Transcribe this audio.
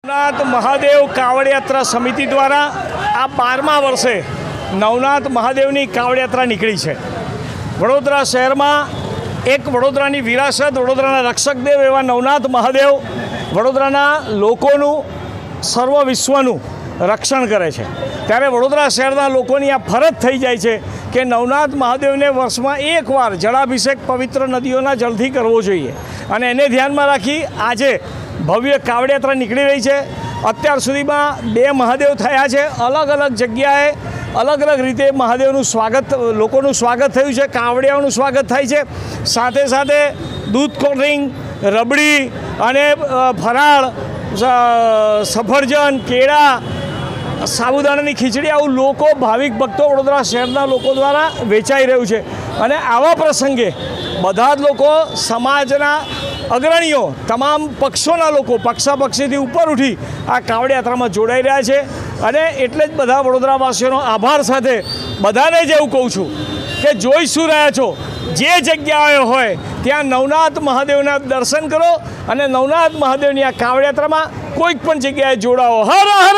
નવનાથ મહાદેવ કાવડ યાત્રા સમિતિ દ્વારા આ 12મા વર્ષે નવનાથ મહાદેવની કાવડ યાત્રા નીકળી છે। વડોદરા શહેરમાં એક વડોદરાની વિરાસત, વડોદરાના રક્ષકદેવ એવા નવનાથ મહાદેવ વડોદરાના લોકોનું, સર્વ વિશ્વનું રક્ષણ કરે છે। ત્યારે વડોદરા શહેરના લોકોની આ ફરજ થઈ જાય છે કે નવનાથ મહાદેવને વર્ષમાં એકવાર જળાભિષેક પવિત્ર નદીઓના જળથી કરવો જોઈએ અને એને ધ્યાનમાં રાખી આજે ભવ્ય કાવડ યાત્રા નીકળી રહી છે। અત્યાર સુધીમાં 2 મહાદેવ થયા છે। અલગ અલગ જગ્યાએ અલગ અલગ રીતે મહાદેવનું સ્વાગત, લોકોનું સ્વાગત થયું છે, કાવડિયાઓનું સ્વાગત થાય છે। સાથે સાથે દૂધ, કોલ્ડ ડ્રિંક, રબડી અને ફરાળ, સફરજન, કેળા, સાબુદાણાની ખીચડી આવું લોકો, ભાવિક ભક્તો વડોદરા શહેરના લોકો દ્વારા વેચાઈ રહ્યું છે। અને આવા પ્રસંગે બધા જ લોકો, સમાજના અગ્રણીઓ, તમામ પક્ષોના લોકો પક્ષાપક્ષીથી ઉપર ઉઠી આ કાવડ યાત્રામાં જોડાઈ રહ્યા છે। અને એટલે જ બધા વડોદરાવાસીઓનો આભાર સાથે બધાને જ એવું કહું છું કે જોઈ શું રહ્યા છો, જે જગ્યાએ હોય ત્યાં નવનાથ મહાદેવના દર્શન કરો અને નવનાથ મહાદેવની આ કાવડ યાત્રામાં કોઈક પણ જગ્યાએ જોડાઓ। હર હર